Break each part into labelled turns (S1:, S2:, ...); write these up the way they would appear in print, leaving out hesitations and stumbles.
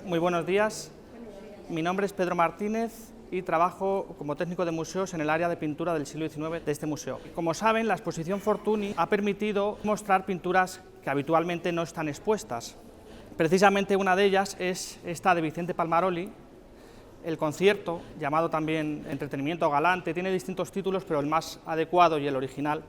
S1: Muy buenos días, mi nombre es Pedro Martínez y trabajo como técnico de museos en el área de pintura del siglo XIX de este museo. Como saben, la exposición Fortuny ha permitido mostrar pinturas que habitualmente no están expuestas. Precisamente una de ellas es esta de Vicente Palmaroli, el concierto, llamado también Entretenimiento Galante, tiene distintos títulos, pero el más adecuado y el original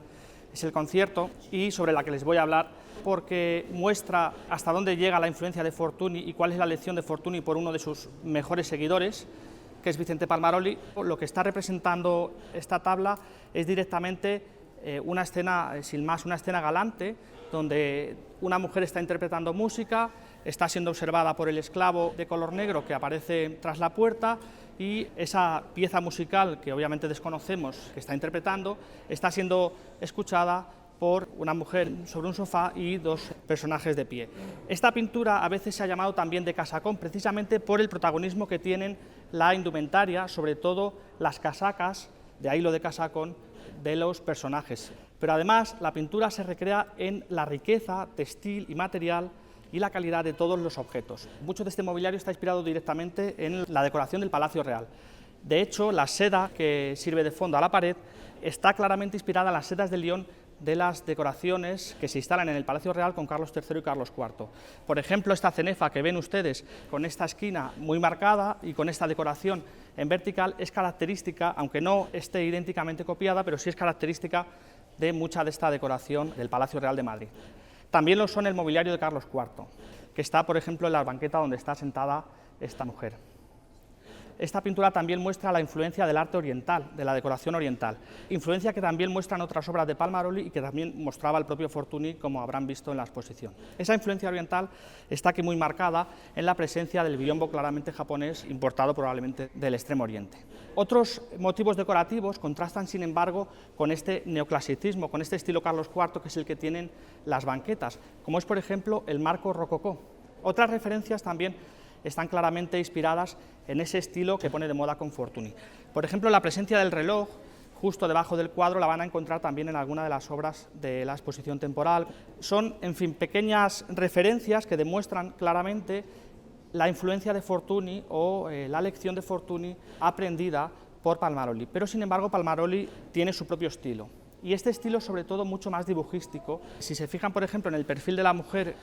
S1: es el concierto, y sobre la que les voy a hablar porque muestra hasta dónde llega la influencia de Fortuny y cuál es la lección de Fortuny por uno de sus mejores seguidores, que es Vicente Palmaroli. Lo que está representando esta tabla es directamente una escena, sin más, una escena galante, donde una mujer está interpretando música, está siendo observada por el esclavo de color negro que aparece tras la puerta, y esa pieza musical, que obviamente desconocemos, que está interpretando, está siendo escuchada por una mujer sobre un sofá y dos personajes de pie. Esta pintura a veces se ha llamado también de casacón, precisamente por el protagonismo que tienen la indumentaria, sobre todo las casacas, de ahí lo de casacón, de los personajes. Pero además la pintura se recrea en la riqueza textil y material y la calidad de todos los objetos. Mucho de este mobiliario está inspirado directamente en la decoración del Palacio Real. De hecho, la seda que sirve de fondo a la pared está claramente inspirada en las sedas de León de las decoraciones que se instalan en el Palacio Real con Carlos III y Carlos IV. Por ejemplo, esta cenefa que ven ustedes con esta esquina muy marcada y con esta decoración en vertical es característica, aunque no esté idénticamente copiada, pero sí es característica de mucha de esta decoración del Palacio Real de Madrid. También lo son el mobiliario de Carlos IV, que está, por ejemplo, en la banqueta donde está sentada esta mujer. Esta pintura también muestra la influencia del arte oriental, de la decoración oriental, influencia que también muestran otras obras de Palmaroli y que también mostraba el propio Fortuny, como habrán visto en la exposición. Esa influencia oriental está aquí muy marcada en la presencia del biombo claramente japonés, importado probablemente del Extremo Oriente. Otros motivos decorativos contrastan, sin embargo, con este neoclasicismo, con este estilo Carlos IV, que es el que tienen las banquetas, como es, por ejemplo, el marco rococó. Otras referencias también están claramente inspiradas en ese estilo que pone de moda con Fortuny. Por ejemplo, la presencia del reloj justo debajo del cuadro la van a encontrar también en alguna de las obras de la exposición temporal. Son, en fin, pequeñas referencias que demuestran claramente la influencia de Fortuny o la lección de Fortuny aprendida por Palmaroli. Pero, sin embargo, Palmaroli tiene su propio estilo. Y este estilo, sobre todo, mucho más dibujístico. Si se fijan, por ejemplo, en el perfil de la mujer,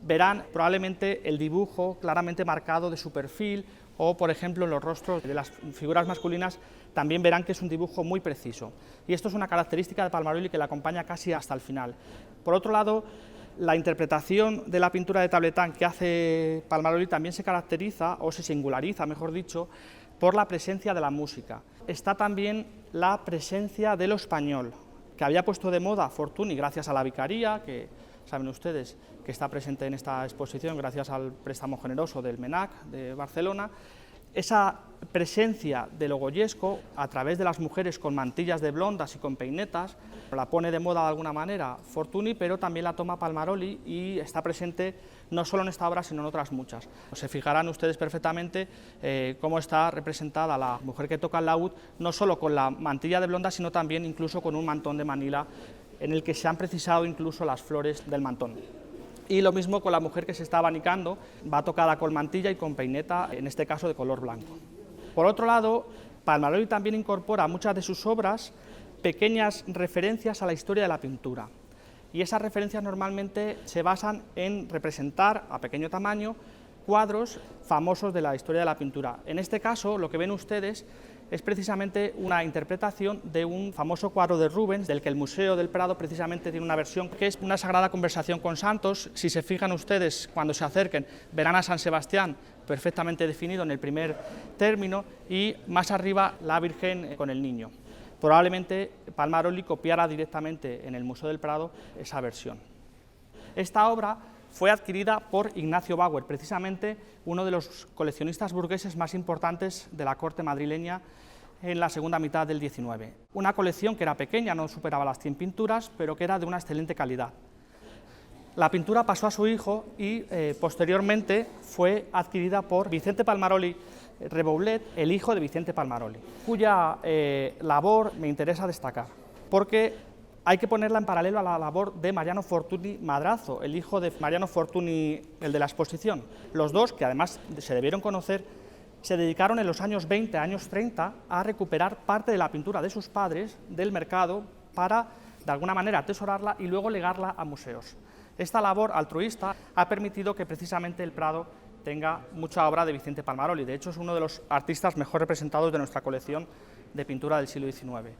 S1: verán probablemente el dibujo claramente marcado de su perfil, o por ejemplo en los rostros de las figuras masculinas también verán que es un dibujo muy preciso. Y esto es una característica de Palmaroli que la acompaña casi hasta el final. Por otro lado, la interpretación de la pintura de tabletán que hace Palmaroli también se caracteriza, o se singulariza, mejor dicho, por la presencia de la música. Está también la presencia de lo español, que había puesto de moda Fortuny gracias a la Vicaría, que saben ustedes que está presente en esta exposición gracias al préstamo generoso del MENAC de Barcelona. Esa presencia de lo goyesco a través de las mujeres con mantillas de blondas y con peinetas la pone de moda de alguna manera Fortuny, pero también la toma Palmaroli y está presente no solo en esta obra sino en otras muchas. Se fijarán ustedes perfectamente cómo está representada la mujer que toca el laúd, no solo con la mantilla de blondas sino también incluso con un mantón de Manila en el que se han precisado incluso las flores del mantón. Y lo mismo con la mujer que se está abanicando, va tocada con mantilla y con peineta, en este caso de color blanco. Por otro lado, Palmaroli también incorpora a muchas de sus obras pequeñas referencias a la historia de la pintura. Y esas referencias normalmente se basan en representar a pequeño tamaño cuadros famosos de la historia de la pintura. En este caso, lo que ven ustedes es precisamente una interpretación de un famoso cuadro de Rubens, del que el Museo del Prado precisamente tiene una versión que es una sagrada conversación con santos. Si se fijan ustedes, cuando se acerquen, verán a San Sebastián perfectamente definido en el primer término y más arriba la Virgen con el niño. Probablemente Palmaroli copiara directamente en el Museo del Prado esa versión. Esta obra fue adquirida por Ignacio Bauer, precisamente uno de los coleccionistas burgueses más importantes de la corte madrileña en la segunda mitad del XIX. Una colección que era pequeña, no superaba las 100 pinturas, pero que era de una excelente calidad. La pintura pasó a su hijo y posteriormente fue adquirida por Vicente Palmaroli Reboulet, el hijo de Vicente Palmaroli, cuya labor me interesa destacar, porque hay que ponerla en paralelo a la labor de Mariano Fortuny Madrazo, el hijo de Mariano Fortuny, el de la exposición. Los dos, que además se debieron conocer, se dedicaron en los años 20, años 30, a recuperar parte de la pintura de sus padres del mercado para, de alguna manera, atesorarla y luego legarla a museos. Esta labor altruista ha permitido que precisamente el Prado tenga mucha obra de Vicente Palmaroli. De hecho, es uno de los artistas mejor representados de nuestra colección de pintura del siglo XIX.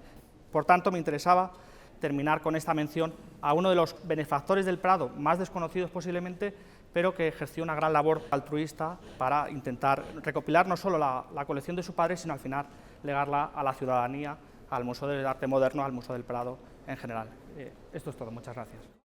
S1: Por tanto, me interesaba terminar con esta mención a uno de los benefactores del Prado, más desconocidos posiblemente, pero que ejerció una gran labor altruista para intentar recopilar no solo la colección de su padre, sino al final legarla a la ciudadanía, al Museo de Arte Moderno, al Museo del Prado en general. Esto es todo, muchas gracias.